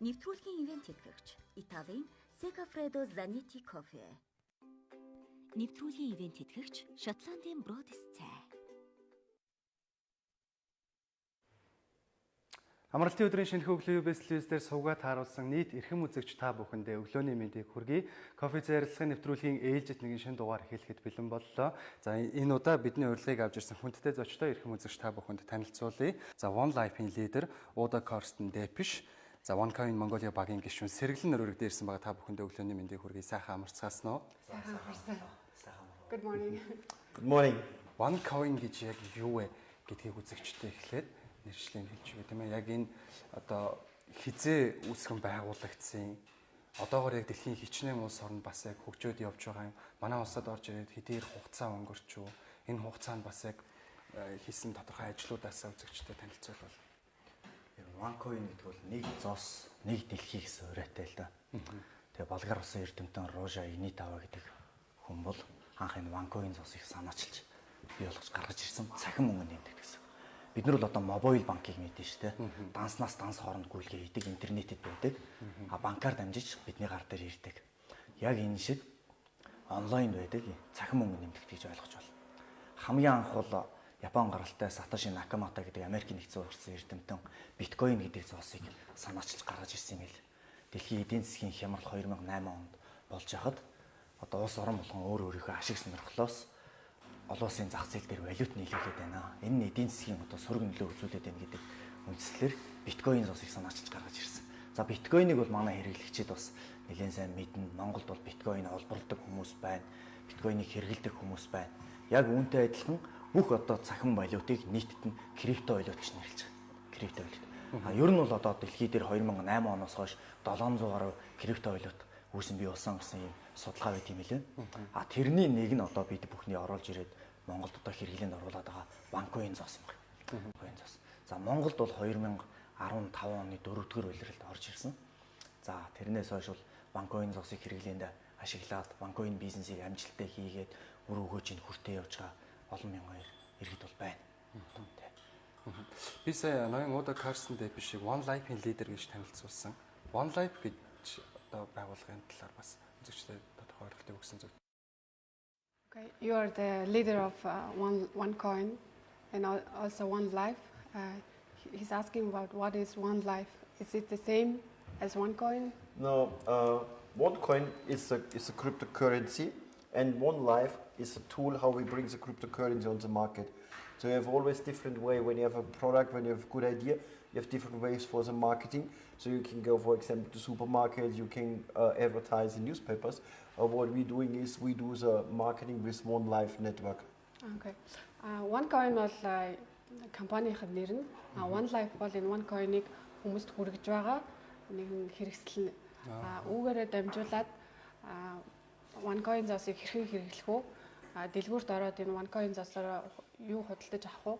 Нэвтрүүлгийн ивент тэтгэгч Италийн Segafredo Zanetti Coffee. Нэвтрүүлгийн ивент тэтгэгч Шотландын Бродис цай. Амралтын өдрийн шинэ хөглөө бэслэвсдэр суугаад тааруулсан нийт эрхэм үзэгч та бүхэндээ өглөөний мэндийг хүргэе. Кофе зарилгын нэвтрүүлгийн ээлжид нэгэн шинэ дугаар эхлэхэд бэлэн боллоо. За энэ удаа бидний урилгыг авч ирсэн хүндтэй зочтой эрхэм үзэгч та бүхэнд танилцуулъя. За One Life-ийн лидер Уда Корстен Дэпиш. За OneCoin Mongolia багийн гишүүн сэргэлэн өргөдөө ирсэн байгаа та бүхэндээ өглөөний мэндийг хүргэе. Сайхан амарцгаасан уу? Сайхан амарсан. Good morning. Good morning. OneCoin гэж яг юу вэ гэдгийг үзэгчтэй эхлээд нэршлиг хэлж өгье тийм ээ. Яг энэ одоо хизээ үүсгэн байгуулагдсан. Одоогоор яг дэлхийн хичнээн улс орнд бас яг хөгжөөд явж байгаа юм. Манай улсад орж ирээд хэдийгээр хугацаа өнгөрч үү. Энэ хугацаанд бас яг хийсэн тодорхой ажлуудаас үзэгчтэй танилцуулбал. OneCoin гэдэг бол нэг зос, нэг дэлхий гэсэн урайтай л да. Тэгээ Болгар улсын эрдэмтэн Рожа Инитава гэдэг хүн бол анх энэ OneCoin зосыг санаачилж бий болгож гаргаж ирсэн цахим мөнгө нэмдэг гэсэн. Бид нар бол одоо мобайл банкыг мэдэн шүү дээ. Данснаас данс хооронд гүйлгээ хийдэг, интернетэд байдаг. А банкар дамжиж бидний гар дээр ирдэг. Яг энэ шиг онлайн байдаг цахим мөнгө нэмдэг гэж ойлгож байна. Хамгийн анх бол Япон гаралтай Сатоши Накамото гэдэг Америкийн нэгдсэн улсын эрдэмтэн биткойн гэдэг зоосыг санаачилж гаргаж ирсэн юм л. Дэлхийн эдийн засгийн хямрал 2008 онд болж хахад одоо улс орон болгон өөрийнхөө ашиг сонирхлоос олон улсын зах зээл дээр валют нийлүүлээд байна. Энэ нь эдийн засгийн одоо сөрөг нөлөө үзүүлээд байна гэдэг үндслээр биткойн зоосыг санаачилж гаргаж ирсэн. За биткойныг бол манай хэрэглэгчид бас нэлээд сайн мэднэ. Монголд бол биткойн олборлдог хүмүүс байна. Биткойныг хэрэглэдэг хүмүүс байна. Яг үүнтэй адилхан бүх одоо цахим валютыг нийтэд нь криптовалют гэж нэрлэж байгаа. Криптовалют. Ер нь бол одоо дэлхий дээр 2008 оноос хойш 700 гаруй криптовалют үүсэн бий болсон гэсэн юм судалгаа байт юм лээ. Тэрний нэг нь одоо бид бүхний оруулж ирээд Монголд одоо хэрэглээнд оруулаад байгаа OneCoin зоос юм байна. OneCoin зоос. За Монголд бол 2015 оны 4-р улиралд орж ирсэн. За тэрнээс хойш бол OneCoin зоосыг хэрэглээнд ашиглаад OneCoin бизнесийг амжилттай хийгээд үр өгөөж ин хүртээ явж байгаа олон мянган иргэд бол байна. Би сая ноён Уда Корстен Дэпишийг One Life-ийн лидер гэж танилцуулсан. One Life гэж одоо байгууллагын талаар бас үзэгчдэд тодорхой ойлголтыг өгсөн зөв. Okay, you are the leader of OneCoin and also One Life. He's asking about what is One Life. Is it the same as OneCoin? No, OneCoin is a cryptocurrency, and One Life is a tool how we bring the cryptocurrency on the market. So you have always different way when you have a product, when you have a good idea, you have different ways for the marketing. So you can go, for example, to supermarkets, you can advertise in newspapers. What we're doing is we do the marketing with One Life network. Okay. OneCoin бол компанийн нэр нь. One Life бол энэ OneCoin-ыг хүмүүст хүргэж байгаа нэгэн хэрэгсэл үүгээрээ дамжуулаад OneCoin зоосыг хэрхэн хэрэглэх үү? Дэлгүүрт ороод энэ OneCoin зоосоор юу худалдаж авах уу?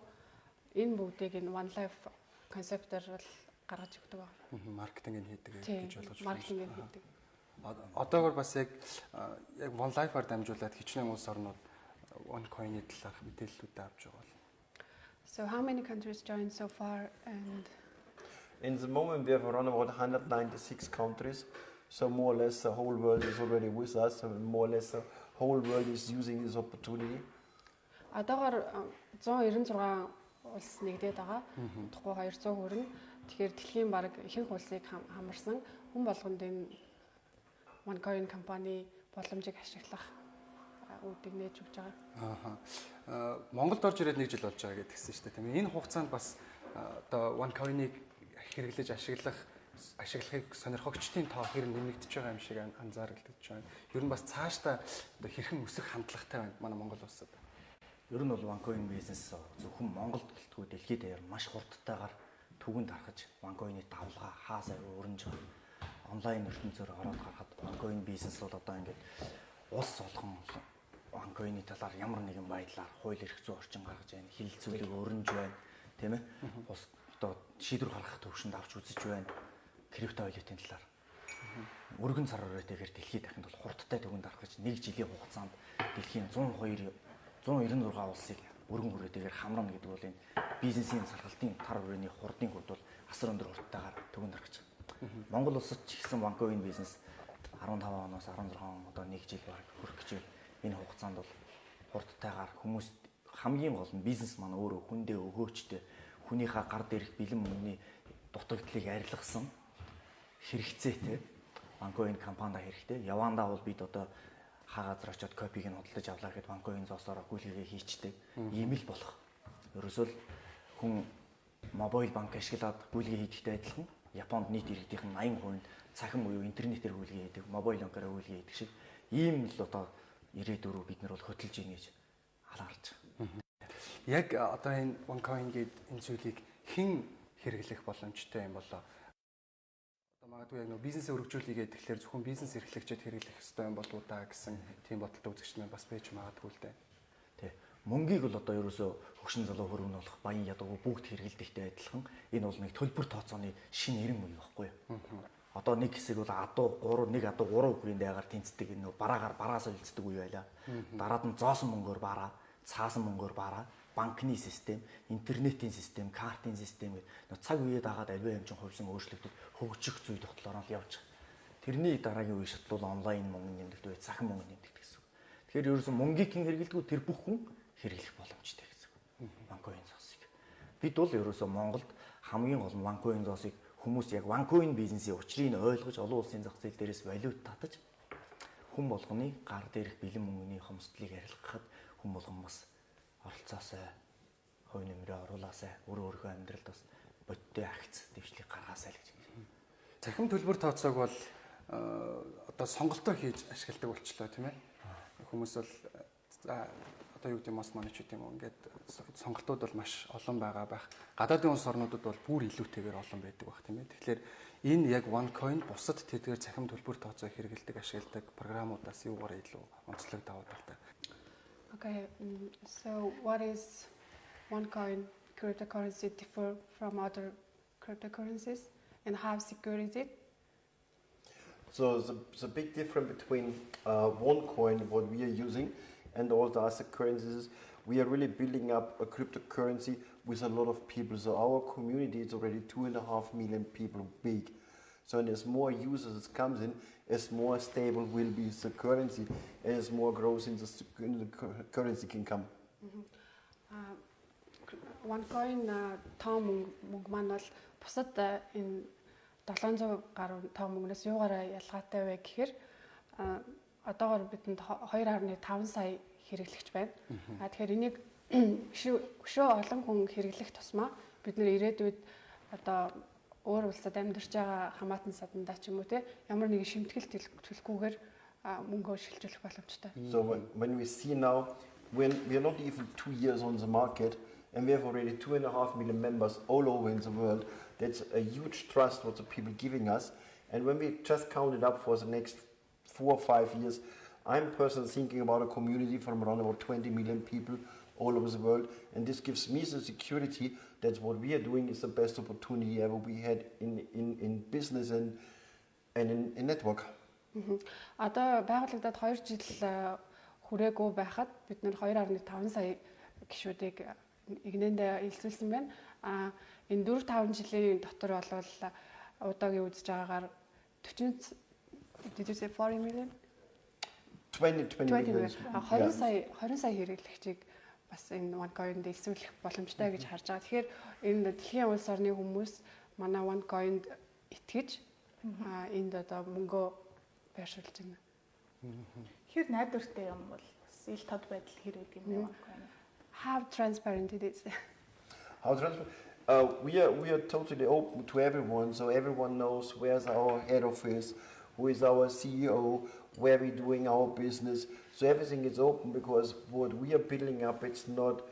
Энэ бүгдийг энэ One Life концептээр бол гаргаж өгдөг байна. Маркетинг хийдэг гэж ойлгож байна. Маркетинг хийдэг. Одоогор бас яг One Life-аар дамжуулаад хичнээн улс орнууд OneCoin-ийн талаарх мэдээллүүд авч байгаа бол. So how many countries joined so far and in the moment we have around about 196 countries. So more or less the whole world is already with us. So more or less the whole world is using this opportunity. Одоогоор 196 улс нэгдээд байгаа. Тухайн 200 хүрнэ. Тэгэхээр дэлхийн баг ихэнх улсыг хамарсан хүн болгонд энэ OneCoin компани боломжийг ашиглах үүдийг нээж өгч байгаа. Монголд орж ирээд 1 жил болж байгаа гэдгийгсэн шүү дээ тийм ээ. Энэ хугацаанд бас одоо OneCoin-ыг хэрэглэж ашиглахыг сонирхогчдын тоо хэрэг нэмэгдэж байгаа юм шиг анзаарэгдэж байна. Ер нь бас цаашдаа одоо хэрхэн өсөх хандлагатай байна манай Монгол улсад. Ер нь бол OneCoin бизнес зөвхөн Монголд гэлтгүй дэлхийд даяар маш хурдтайгаар түгэнд харахаж OneCoin-ийн давлгаа хаасаа өрнөж байгаа. Онлайн ертөнцөөр ороод гарахад OneCoin бизнес бол одоо ингээд улс болгон OneCoin-ийн талаар ямар нэгэн байдлаар хууль эрх зүйн орчин гаргаж байна, хилцүүлэг өрнөж байна, тийм ээ. Ус одоо шийдвэр гаргах төвшөнд авч үзэж байна. Криптовалютын талаар. Өргөн цар хүрээтэйгээр дэлхийд дахинд бол хурдтай түгэнд харахаж 1 жилийн хугацаанд дэлхийн 196 улсыг өргөн хүрээтэйгээр хамрна гэдэг бол энэ бизнесийн салгалтын тар хүрээний хурдын хувьд бол асар өндөр хурдтайгаар түгэнд харах гэж байна. Монгол улсад ч гэсэн OneCoin бизнес 15 оноос 16 одоо 1 жил баг хүрэх гэж энэ хугацаанд бол хурдтайгаар хүмүүс хамгийн гол нь бизнес маань өөрөө хүндээ өгөөчтэй хүнийхээ гар дээрх бэлэн мөнгөний дутагдлыг арилгасан хэрэгцээтэй OneCoin компанид хэрэгтэй. Явандаа бол бид одоо хаа газар очиод копиг нь худалдаж авлаа гэхэд OneCoin зоосоор гүйлгээ хийчдэг. Ийм л болох. Ерөөсөө л хүн мобайл банк ашиглаад гүйлгээ хийдэгтэй адилхан. Японд нийт иргэдийнх нь 80% цахим буюу интернетээр гүйлгээ хийдэг, мобайл банкаараа гүйлгээ хийдэг шиг ийм л одоо ирээдүрөө бид нар бол хөтөлж ийн гэж харж байгаа. Яг одоо энэ OneCoin гээд энэ зүйлийг хэн хэрэглэх боломжтой юм болоо? Одоо магадгүй яг нөө бизнесээ өргөжүүлэе гэхээр зөвхөн бизнес эрхлэгчид хэрэглэх ёстой юм болов уу та гэсэн тийм бодолтой үзэгч нар бас байж магадгүй л дээ. Тэ. Мөнгийг бол одоо ерөөсөө хөгшин залуу хөрвөн болох баян ядуугүй бүгд хэрэглэдэгтэй адилхан. Энэ бол нэг төлбөр тооцооны шинэ нэрэн үе байхгүй юу? Одоо нэг хэсэг бол адуу 3 үеийн даягаар тэнцдэг энэ бараагаар бараас үлддэг үе байлаа. Дараад нь зоосон мөнгөөр бараа, цаасан мөнгөөр бараа, банкны систем, интернетийн систем, картын систем гэдэг цаг үеэ дагаад аливаа юм чинь хувьсан өөрчлөлтөд хөгжих зүйл тогтлороо л явж байгаа. Тэрний дараагийн үе шатлал онлайн мөнгө нэмэгдэх үе, цахим мөнгө нэмэгдэх гэсэн. Тэгэхээр ерөөсөн мөнгийг хэн хэрэглэдэг тэр бүх хүн хэрэглэх боломжтой гэсэн. OneCoin зоосыг. Бид бол ерөөсөө Монголд хамгийн гол нь OneCoin зоосыг хүмүүс яг OneCoin бизнесийн учрыг ойлгож олон улсын зах зээл дээрээс валют татаж хүн болгоны гар дээрх бэлэн мөнгөний хомсдлыг арилгахад хүн болгон бас оролцоосоо хувь нэмрээ оруулаасаа өөрөө амьдралд бас бодтой агц дэвшлиг гаргаасаа л гэж. Цахим төлбөр тооцоог бол одоо сонголтоо хийж ашигладаг болчлоо тийм ээ. Хүмүүс бол одоо юу гэдэг most money ч гэдэг юм ингээд сонголтууд бол маш олон байгаа байх. Гадаадын улс орнуудад бол бүр илүүтэйгээр олон байдаг байх тийм ээ. Тэгэхээр энэ яг OneCoin бусад тэдгээр цахим төлбөр тооцоо хэрэгэлдэг ашигладаг програмуудаас юугаар илүү онцлог даваад байна. Okay, so what is OneCoin cryptocurrency differ from other cryptocurrencies and how secure is it? So the big difference between OneCoin, what we are using, and all the other currencies, we are really building up a cryptocurrency with a lot of people. So our community is already 2.5 million people big. So and as more users comes in, as more stable will be the currency, as more growth in the currency can come. OneCoin том мөнгө маань бол бусад энэ 700 гаруй том мөнгнөөс юугаараа ялгаатай вэ гэхээр одоогоор бидэнд 2.5 сая хэрэглэгч байна. Тэгэхээр энийг өшөө олон хүн хэрэглэх тусмаа бид нэр ирээдүйд одоо өөр улсад амьдарч байгаа хамаатан садандаа ч юм уу те ямар нэгэн шимтгэл төлөхгүйгээр мөнгөө шилжүүлэх боломжтой. So when we see now, when we are not even 2 years on the market and we have already 2.5 million members all over in the world, that's a huge trust what the people giving us. And when we just count it up for the next 4 or 5 years, I'm personally thinking about a community from around about 20 million people all over the world, and this gives me the security that what we are doing is the best opportunity ever we had in business and in network. Одоо байгуулагдаад 2 жил хүрээгүй байхад бид нэр 2.5 сая гишүүдийг игнэндээ илсүүлсэн байна. Энэ 4-5 жилийн дотор болвол удаагийн үзэж байгаагаар 40 did you say 40 million? 20 million. 20 сая хэрэглэгчийг бас энэ OneCoin-д илсүүлэх боломжтой гэж харж байгаа. Тэгэхээр энэ дэлхийн улс орны хүмүүс манай OneCoin-д итгэж энд одоо мөнгөө байршуулж байна. Хэр найдвартай юм бол ил тод байдал хэр гэдэг юм OneCoin? How transparent it is? How transparent? We are totally open to everyone, so everyone knows where's our head office, who is our CEO, where we're doing our business. So everything is open because what we are building up, it's not,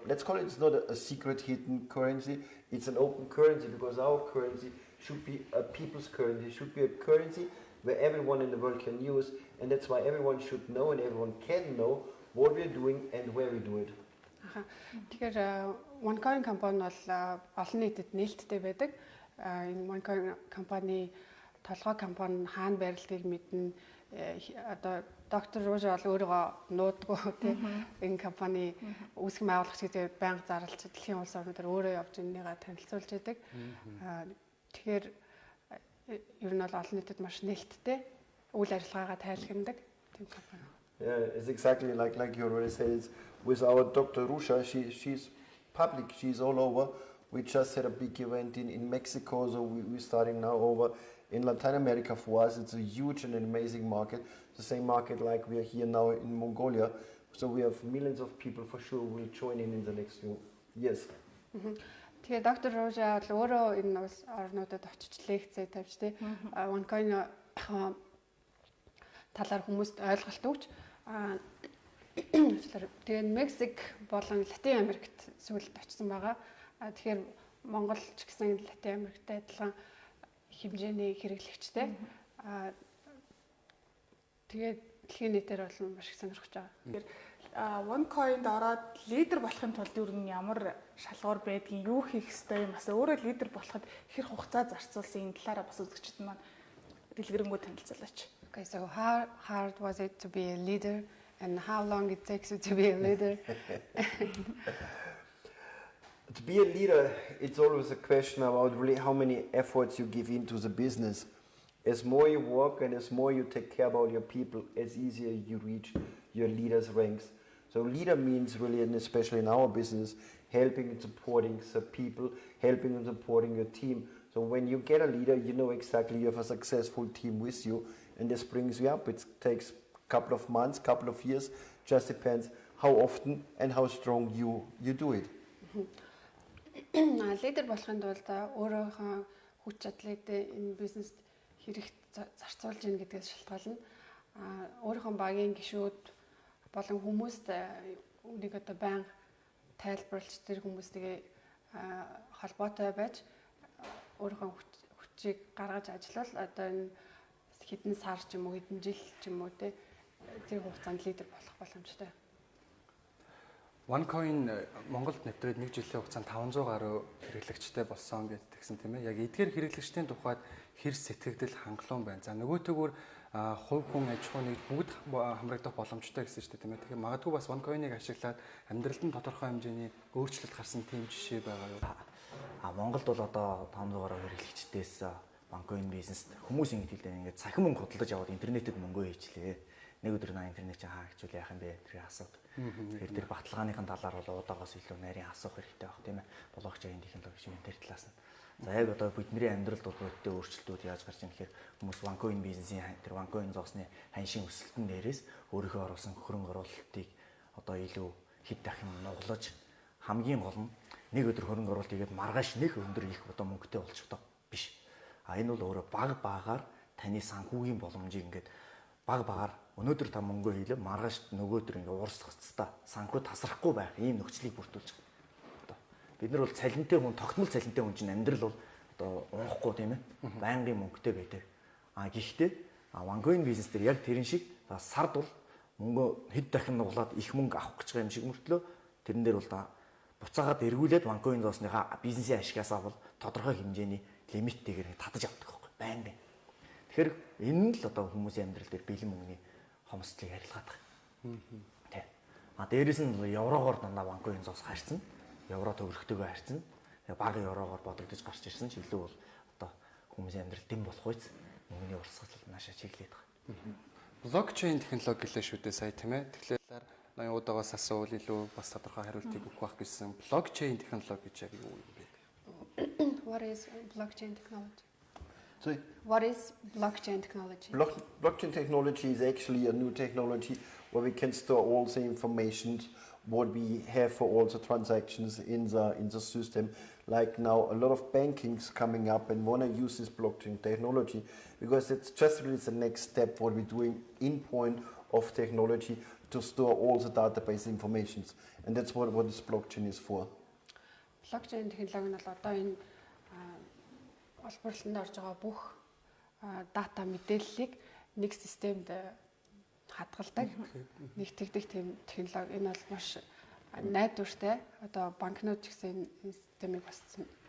let's call it, it's not a secret hidden currency. It's an open currency because our currency should be a people's currency, should be a currency where everyone in the world can use, and that's why everyone should know and everyone can know what we're doing and where we do it. Тэгэхээр OneCoin компани бол олон нийтэд нээлттэй байдаг. Энэ OneCoin компани толгой компани хаана байрлалыг мэднэ. Одоо доктор Ружа бол өөрийгөө нуудгүй тийм энэ компани үүсгэн байгуулагч гэдэг байнга зарлж дэлхийн улс орнуудаар өөрөө явж энэнийг танилцуулж байдаг. Тэгэхээр ер нь бол олон нийтэд маш нээлттэй үйл ажиллагаагаа тайлхнадаг тийм компани. Yeah, it's exactly like you already said. It's with our Dr. Rusha, she's public, she's all over. We just had a big event in Mexico, so we're starting now over in Latin America. For us, it's a huge and an amazing market. The same market like we are here now in Mongolia. So we have millions of people for sure will join in the next few years. Тэгээ доктор Ружа бол өөрөө энэ улс орнуудад очиж лекцээ тавьж тий OneCoin талаар хүмүүст ойлголт өгч тэгээ Мексик болон Латин Америкт сүүлд очсон байгаа. Тэгэхээр Монгол ч гэсэн Латин Америктэй адилхан хэмжээний хэрэглэгчтэй. Тэгээд дэлхийн нийтээр бол маш их сонирхож байгаа. Тэгэхээр OneCoin-д ороод лидер болохын тулд юу н ямар шалгуур байдгийг юу хийх ёстой юм бас өөрөө лидер болоход хэр хугацаа зарцуулсан энэ талаараа бас үзэгчид маань дэлгэрэнгүй танилцуулаач. Okay, so how hard was it to be a leader and how long it takes you to be a leader? To be a leader, it's always a question about really how many efforts you give into the business. As more you work and as more you take care about your people, as easier you reach your leaders' ranks. So leader means really, and especially in our business, helping and supporting the people, helping and supporting your team. So when you get a leader, you know exactly you have a successful team with you, and this brings you up. It takes a couple of months, couple of years, just depends how often and how strong you do it. Лидер болохын тулд өөрийнхөө хүч чадлыг энэ бизнест хэрэг зарцуулж ийн гэдгээс шалтгаална. Өөрийнхөө багийн гишүүд болон хүмүүст үнийг одоо байнга тайлбарлаж тэр хүмүүстэйгээ холбоотой байж өөрийнхөө хүчийг гаргаж ажиллавал одоо энэ хэдэн сар ч юм уу хэдэн жил ч юм уу тэр хугацаанд лидер болох боломжтой. OneCoin Монголд нэвтрээд 1 жилийн хугацаанд 500 гаруй хэрэглэгчтэй болсон гэдгсэн тийм ээ. Яг эдгээр хэрэглэгчдийн тухайд хэр сэтгэгдэл хангалуун байна. За нөгөө төгөөр хувь хүн аж ахуй нэгж бүгд хамрагдах боломжтой гэсэн чинь тийм ээ. Тэгэхээр магадгүй бас OneCoin-ыг ашиглаад амьдралд нь тодорхой хэмжээний өөрчлөлт гарсан тийм жишээ байгаа юу? Монголд бол одоо 500 гаруй хэрэглэгчдээс OneCoin бизнест хүмүүс ингэж хэлдэг ингээд цахим мөнгө худалдаж аваад интернетэд мөнгөө хийчлээ. Нэг өдөр на интернет чинь хаагчвал яах юм бэ тэр асуудал. Тэгэхээр тэр баталгааныхын талаар бол удаагаас илүү нарийн асуух хэрэгтэй баг тийм ээ. Блокчейн технологи шиг энэ талаас нь. За яг одоо бидний амьдралд холбоотой өөрчлөлтүүд яаж гарч ирэх гэхээр хүмүүс OneCoin бизнесийн тэр OneCoin зоосны ханшийн өсөлтөн дээрээс өөрийнхөө оруулсан хөрөнгө оруулалтыг одоо илүү хэд дахин нуглаж хамгийн гол нь нэг өдөр хөрөнгө оруулалт хийгээд маргааш нэг өндөр их одоо мөнгөтэй болчихдог биш. Энэ бол өөрөө баг багаар таны санхүүгийн боломжийг ингээд баг багаар өнөөдөр та мөнгөө хийлээ маргааш нөгөөдөр ингээ уурсах хэвээр санхүү тасрахгүй байх ийм нөхцөлийг бүрдүүлж байгаа. Бид нар бол цалинтай хүн, тогтмол цалинтай хүн чинь амьдрал бол одоо унахгүй тийм ээ. Байнгын мөнгөтэй байдаг. Гэхдээ OneCoin бизнес дээр яг тэрэн шиг сард бол мөнгөө хэд дахин нуглаад их мөнгө авах гэж байгаа юм шиг мөртлөө тэрэн дээр бол буцаагаад эргүүлээд OneCoin зоосныхаа бизнесийн ашигасаа бол тодорхой хэмжээний лимиттэйгээр татаж авдаг байхгүй байнгын. Тэгэхээр энэ нь л одоо хүмүүсийн амьдрал дээр бэлэн мөнгөний хомсдлыг харилцаад байгаа. Тэ. Дээрээс нь еврогоор дандаа OneCoin зоос харьцсан. Евро төгрөгтэйгээ харьцсан. Тэгээ бага еврогоор бодогдож гарч ирсэн ч илүү бол одоо хүмүүсийн амьдрал дэм болох үйс мөнгөний урсгал наашаа чиглээд байгаа. Блокчейн технологи гэлээ шүү дээ сая тийм ээ. Тэгэхээр ноёудагаас асуувал илүү бас тодорхой хариултыг өгөх байх гэсэн. Блокчейн технологи гэж яг юу юм бэ? What is blockchain technology? Sorry? What is blockchain technology? Blockchain technology is actually a new technology where we can store all the information what we have for all the transactions in the system. Like now, a lot of banking's coming up and want to use this blockchain technology because it's just really the next step what we're doing in point of technology to store all the database informations, and that's what this blockchain is for. Blockchain технологи нь бол одоо энэ олборлолтод орж байгаа бүх дата мэдээллийг нэг системд хадгалдаг. Нэгтгэдэг тийм технологи. Энэ бол маш найдвартай. Одоо банкнууд ч гэсэн энэ системийг бас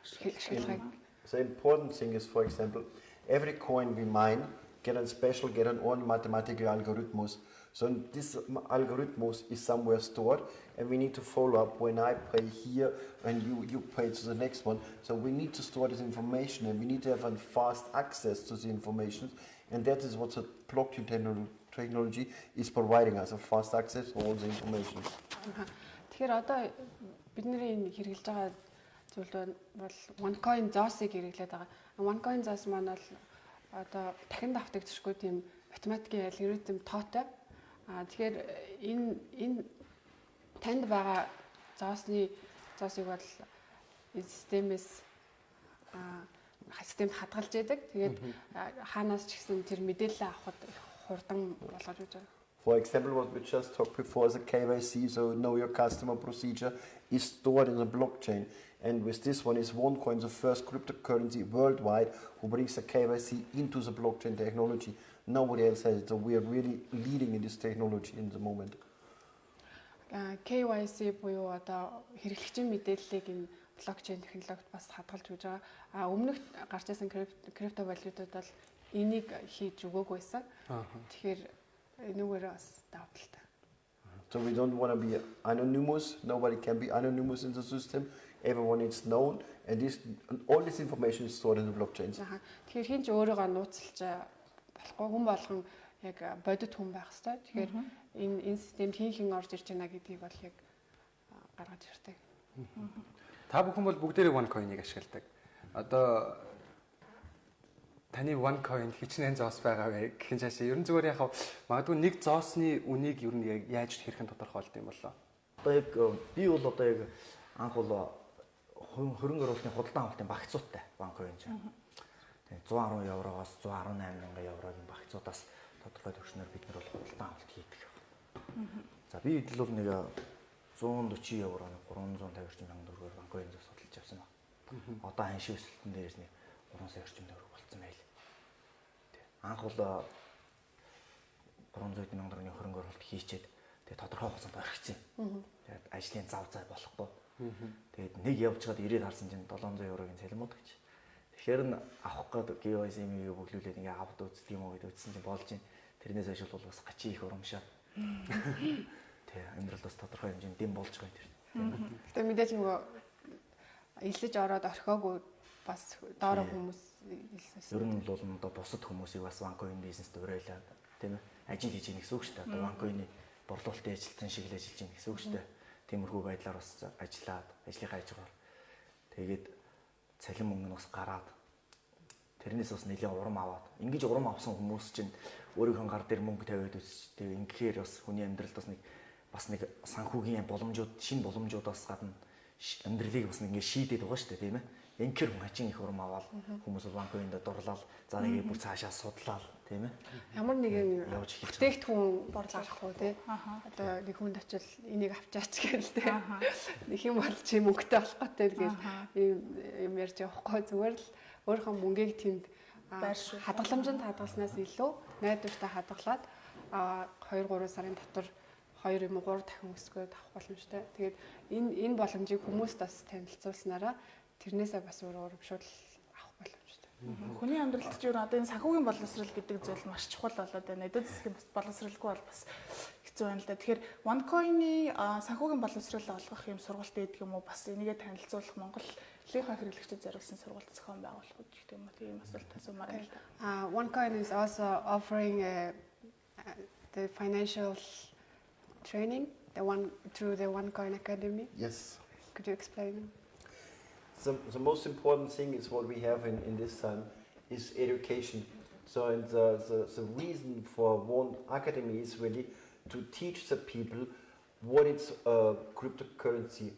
ашигладаг. The important thing is, for example, every coin we mine get an own mathematical algorithms. So this algorithmus is somewhere stored, and we need to follow up when I pay here and you pay to the next one. So we need to store this information, and we need to have a fast access to the information, and that is what the blockchain technology is providing us, a fast access to all the information. Тэгэхээр одоо бидний энэ хэрэгжилж байгаа зүйл бол OneCoin ZOS-ыг хэрэглээд байгаа. OneCoin ZOS маань бол одоо дахин давтагдчихгүй тийм математикийн алгоритм тоотой. Тэгэхээр энэ танд байгаа ZOS-ыг бол энэ системээс системд хадгалж яадаг. Тэгээд хаанаас ч гэсэн тэр мэдээлэл авахд хурдан болгож өгч байгаа. For example, what we just talked before, the KYC, so know your customer procedure, is stored in the blockchain. And with this one is OneCoin, the first cryptocurrency worldwide who brings the KYC into the blockchain technology. Nobody else has it, so we are really leading in this technology in the moment. KYC буюу одоо хэрэглэгчийн мэдээллийг энэ блокчейн технологид бас хадгалж өгч байгаа. Өмнөх гарч ирсэн криптовалютууд бол энийг хийж өгөөгүй байсан. Тэгэхээр энүүгээр бас давуу талтай. So we don't want to be anonymous. Nobody can be anonymous in the system. Everyone is known, and all this information is stored in the blockchains. Тэгэхээр хин ч өөрийгөө нууцлж болохгүй, хүн болгон яг бодит хүн байх хэрэгтэй. Тэгэхээр энэ системд хин орж ирж байна гэдгийг бол яг гаргаж ирдэг. Та бүхэн бол бүгдээрээ OneCoin-ыг ашигладаг. Одоо таны OneCoin хичнээн зоос байгаа вэ гэхин цаашаа ерөн зүгээр яг магадгүй нэг зоосны үнийг ер нь яаж хэрхэн тодорхойлд юм болоо. Одоо яг би бол одоо яг анх бол хөрөнгө оруулалтын худалдан авалтын багцуудтай OneCoin ч. Тэгээ 110 евроогоос 118 мянган еврогийн багцуудаас тодорхой төвшнөр бид нар бол худалдан авалт хийдэг. За би бол нэг 140 евро 350 орчим мянган төгрөгөөр OneCoin зоос судалж авсан байна. Одоо ханшийн өсөлтөн дээрээс нэг 3 сая орчим төгрөг болцсон байл. Анх бол 300 мянган төгрөгийн хөрөнгө оруулалт хийчихэд тэгээ тодорхой хугацаанд орхицсан. Тэгээд ажлын зав зай болохгүй. Тэгээд нэг явж чад 90-д харсан чинь 700 еврогийн цалин мод гэж. Тэгэхээр н авах гээд KYC-ийг бүглүүлээд ингээ авд үздэг юм уу гэдээ үзсэн чинь болж чинь тэрнээс хойш бол бас гачи их урамшаа. Тэг амьдрал бас тодорхой хэмжээнд дэм болж байгаа юм тэр. Гэтэ мэдээж нөгөө элсэж ороод орхиогүй бас доороо хүмүүс элсэн. Ер нь бол одоо бусад хүмүүсийг бас OneCoin бизнест уриалаад тийм ээ ажил хийж ийн гэсэн үг шүү дээ. Одоо OneCoin-ы борлуулалтын ажилтан шиг л ажиллаж ийн гэсэн үг шүү дээ. Тиймэрхүү байдлаар бас ажиллаад ажлынхаа хажуугаар тэгээд цалин мөнгө нь бас гараад тэрнээс бас нэлээд урам аваад ингэж урам авсан хүмүүс чинь өөрийнхөө гар дээр мөнгө тавиад үзэж тэгээд ингэхээр бас хүний амьдралд бас нэг санхүүгийн боломжууд шинэ боломжуудаас гадна амьдралыг бас ингэ шийдээд байгаа шүү дээ тийм ээ. Инкер хүн хачин их урам аваад хүмүүс OneCoin-д дурлал за нэг бүр цаашаа судлаад тийм ээ. Ямар нэгэн бүтээгдэхүүн борлуулах уу тий. Одоо нэг хүнд очил энийг авчаач гээл тий. Нэг юм бол чи мөнгөтэй болох готой л гээл юм ярьж явахгүй зүгээр л өөрийнхөө мөнгийг тэнд хадгаламжинд хадгалснаас илүү найдвартай хадгалаад 2-3 сарын дотор 2 юм уу 3 дахин өсгөөд авах боломжтой. Тэгээд энэ боломжийг хүмүүст бас танилцуулснараа тэрнээсээ бас өөр урамшуул авах боломжтой. Хүний амьдралд ч юу одоо энэ санхүүгийн боловсрол гэдэг зүйл маш чухал болоод байна. Эдийн засгийн боловсралгүй бол бас хэцүү байна л да. Тэгэхээр OneCoin-ы санхүүгийн боловсрол олгох юм сургалт байдаг юм уу? Бас энийгээ танилцуулах Монголынхаа хэрэглэгчид зориулсан сургалт зохион байгуулах гэдэг юм уу? Тийм асуулт асуумаар байна л да. OneCoin is also offering the financial training through the OneCoin Academy. Yes. Could you explain? The most important thing is what we have in this time is education. So and the reason for one academy is really to teach the people what is cryptocurrency,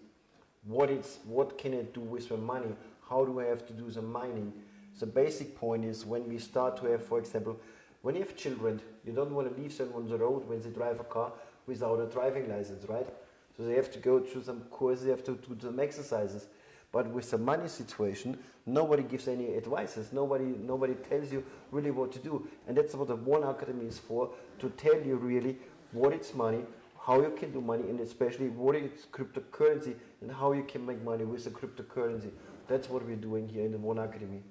what can I do with my money, how do I have to do the mining. The basic point is when we start to have, for example, when you have children, you don't want to leave them on the road when they drive a car without a driving license, right? So they have to go through some courses, they have to do some exercises. But with the money situation, nobody gives any advices. Nobody tells you really what to do. And that's what the One Academy is for, to tell you really what is money, how you can do money, and especially what is cryptocurrency and how you can make money with the cryptocurrency. That's what we're doing here in the One Academy.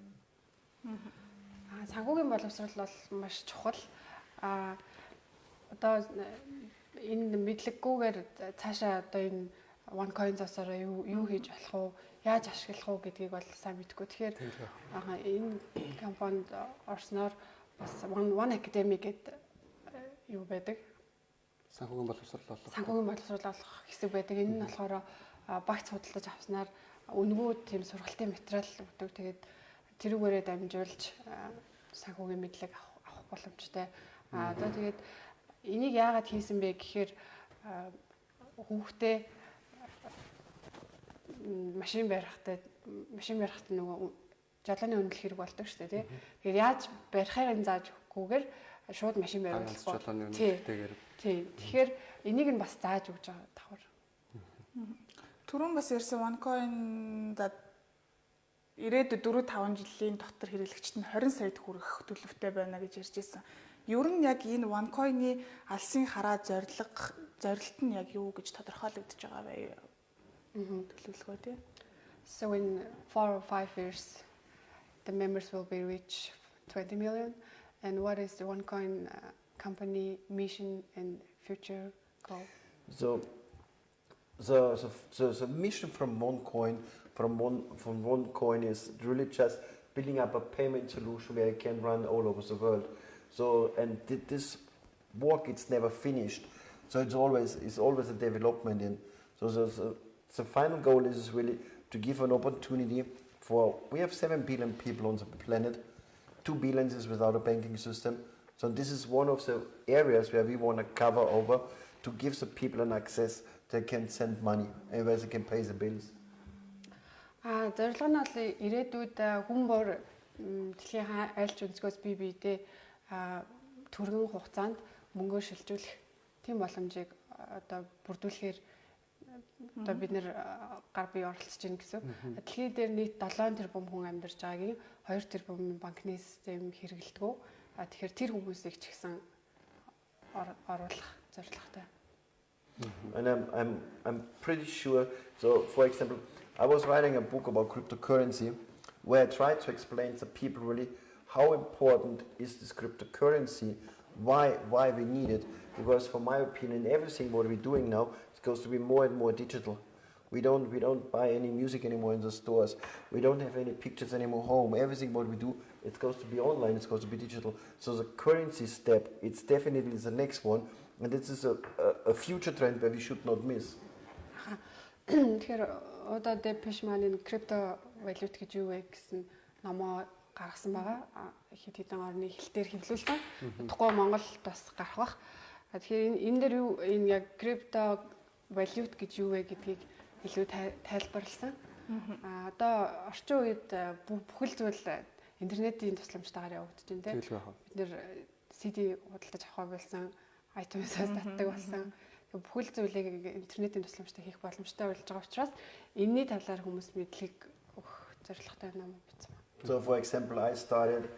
Санхүүгийн боловсрол бол маш чухал. одоо энэ мэдлэггүйгээр цаашаа одоо энэ OneCoin засаараа юу хийж болох уу, яаж ашиглах уу гэдгийг бол сайн мэдэхгүй. Тэгэхээр энэ компанид орсноор бас One Academy гэдэг юу байдаг. Санхүүгийн боловсрол олох хэсэг байдаг. Энэ нь болохоор багц худалдаж авснаар үнэгүй тийм сургалтын материал өгдөг. Тэгээд тэрүүгээрээ дамжуулж санхүүгийн мэдлэг авах боломжтой. Одоо тэгээд энийг яагаад хийсэн бэ гэхээр хүүхдээ машин барихтай нөгөө жалааны үнэлэх хэрэг болдог шүү дээ, тий. Тэгэхээр яаж барихыг зааж өгөхгүйгээр шууд машин бариулах. Тий. Тэгэхээр энийг нь бас зааж өгч байгаа давхар. Түрүүн бас ярьсан OneCoin за ирээдүйд 4-5 жилийн дотор хэрэглэгчд нь 20 саяд хүрэх төлөвтэй байна гэж ярьж байсан. Ер нь яг энэ OneCoin-ы алсын хараа зорилт нь яг юу гэж тодорхойлогдож байгаа вэ? Төлөвлөгөө тий. So in 4 or 5 years the members will be reach 20 million. And what is the OneCoin company mission and future goal? So the mission from OneCoin is really just building up a payment solution where it can run all over the world. So and this work it's never finished. So it's always a development in. So the final goal is really to give an opportunity for we have 7 billion people on the planet. 2 billion is without a banking system. So this is one of the areas where we want to cover over to give the people an access they can send money and where they can pay the bills. Зорилго нь бол ирээдүйд хүн бүр дэлхийн айлч өнцгөөс бие биедээ төргөн хугацаанд мөнгөө шилжүүлэх тийм боломжийг одоо бүрдүүлэхээр одоо бид нэр гар бие оролцож байна гэсэн. Дэлхийд дээр нийт 7 тэрбум хүн амьдарч байгаагийн 2 тэрбум банкны систем хэрэглэдэг. Тэгэхээр тэр хүмүүсийг ч гэсэн оруулах зорилготой. And I'm pretty sure. So, for example, I was writing a book about cryptocurrency, where I tried to explain to people really how important is this cryptocurrency, why we need it. Because, for my opinion, everything what we're doing now is going to be more and more digital. We don't buy any music anymore in the stores. We don't have any pictures anymore home. Everything what we do, it's going to be online. It's going to be digital. So the currency step, it's definitely the next one. And this is a future trend that we should not miss. Тэгэхээр одоо Depeche Mode-ийн криптовалют гэж юу вэ гэсэн номоо гаргасан байгаа. Хэд хэдэн орны хэлтээр хэвлүүлсэн. Тэгэхгүй Монголд бас гарах бах. Тэгэхээр энэ дээр юу энэ яг криптовалют гэж юу вэ гэдгийг илүү тайлбарласан. Одоо орчин үед бүхэл зүйл интернетийн тусламжтайгаар явагдаж байна тийм. Бид нэр CD худалдаж авах болсон, iTunes-аас татдаг болсон. Бүхэл зүйлийг интернетийн тусламжтай хийх боломжтой болж байгаа учраас энэний талаар хүмүүс мэдлэг өгөх зорилготой ном бичсэн. So for example, I started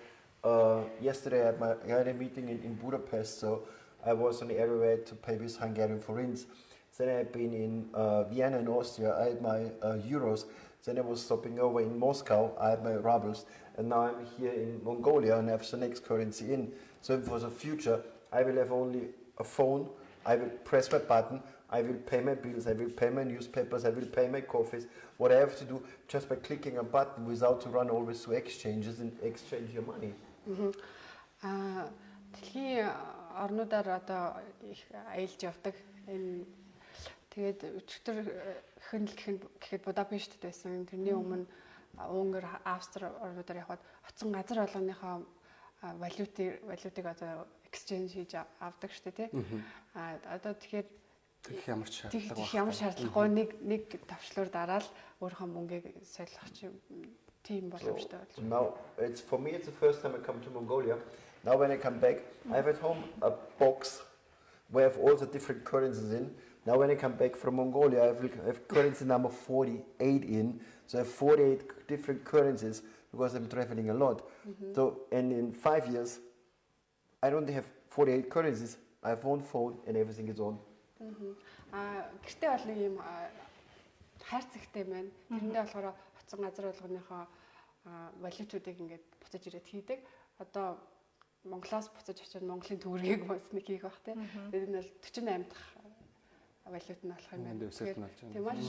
yesterday I had a meeting in Budapest, so I was on everywhere to pay with Hungarian forints. Then I've been in Vienna in Austria, I had my euros. Then I was stopping over in Moscow, I had my rubles. And now I'm here in Mongolia and have the next currency in. So for the future, I will have only a phone, I will press my button, I will pay my bills, I will pay my newspapers, I will pay my coffees, what I have to do just by clicking a button without to run always to exchanges and exchange your money. Дэлхийн орнуудаар одоо их аялж явдаг. Энэ тэгээд өчигдөр гэхэд Будапешт байсан. Тэрний өмнө Унгар, Австри орнуудаар явхад хоцсон газар болгоныхоо валютыг одоо exchange хийж авдаг шүү дээ тий. Одоо тэгэхээр ямар шаардлагагүй нэг тавчлуур дараал өөрийнхөө мөнгийг солих тийм боломжтой болж байна. Now it's for me it's the first time I come to Mongolia. Now when I come back, I have at home a box where I have all the different currencies in. Now when I come back from Mongolia, I have currency number 48 in. So I have 48 different currencies because I'm traveling a lot. So and in 5 years, I don't have 48 currencies. I have one phone and everything is on. Гэртээ бол ийм хайрцагтай байна. Тэрэндээ болохоор хоцсон газар болгоныхоо валютуудыг ингээд буцаж ирээд хийдэг. Одоо Монголоос буцаж очиод Монголын төгрөгийг бас нэг хийх бах те. Тэгээд энэ бол 48 дахь валют нь болох юм байна. Тэгээд маш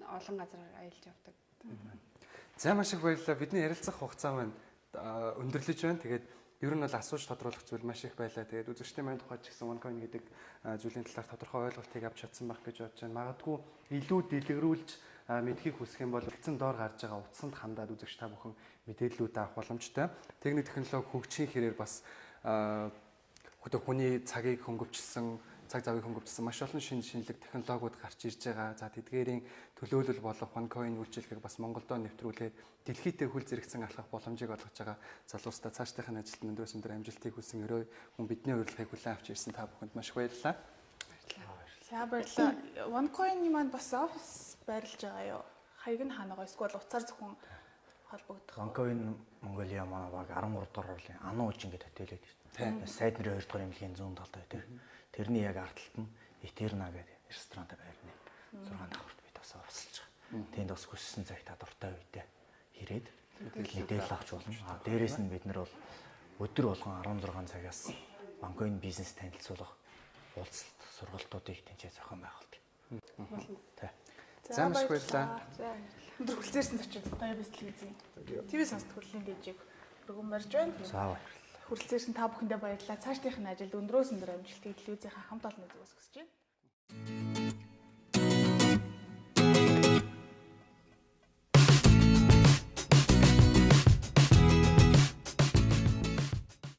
олон газар аялж явдаг. За маш их баярлалаа. Бидний ярилцах хугацаа маань өндөрлөж байна. Тэгээд ер нь бол асууж тодруулах зүйл маш их байлаа. Тэгээд үзэгчдийн маань тухайд ч гэсэн OneCoin гэдэг зүйлийн талаар тодорхой ойлголтыг авч чадсан байх гэж бодож байна. Магадгүй илүү дэлгэрүүлж мэдхийг хүсэх юм бол үлдсэн доор гарч байгаа утсанд хандаад үзэгч та бүхэн мэдээллүүд авах боломжтой. Техник технологи хөгжихийн хэрээр бас хүний цагийг хөнгөвчлсөн, цаг завыг хөнгөвчлсөн маш олон шинжлэх технологиуд гарч ирж байгаа. За тэдгээрийн төлөөлөл болох OneCoin үйлчилгээг бас Монголдо нэвтрүүлээд дэлхийдээ хүл зэрэгцэн алхах боломжийг олгож байгаа залуустаа цаашдынхаа ажилд өндрөөс өндөр амжилтыг хүсэн өрөө хүн бидний урилгыг хүлээн авч ирсэн та бүхэнд маш их баярлалаа. За баярлалаа. OneCoin-ийн маань бас офис байрлаж байгаа юу? Хаяг нь хаана байгаа? Эсвэл утсаар зөвхөн холбогдох. OneCoin Mongolia манай баг 13 дугаар орлын Ану үжин гэдэг хотелээ гэж. Сайд нарын 2 дугаар эмнэлгийн зүүн талд байдаг. Тэрний яг ард талд нь E-Dinar гэдэг ресторантай байрны 6 давхарт бид бас орсолж байгаа. Тэнд бас хүссэн цаг та дуртай үедээ ирээд мэдээлэл авч болно. Дээрээс нь бид нар бол өдөр болгон 16 цагаас OneCoin бизнес танилцуулах уулзалт сургалтуудыг тэнцээ зохион байгуулдаг. За маш баярлалаа. За өндөр хүлцээрсэн зочид таяа бэлтгэл үзье. ТV сонсдог хөрлөлийн дэжиг өргөн барьж байна. За Хүрэлцээрсэн та бүхэндээ баярлалаа. Цаашдынхын ажилд өндрөөс өндөр амжилтыг телевизийн хамт олон үзүүлэх хүсэж байна.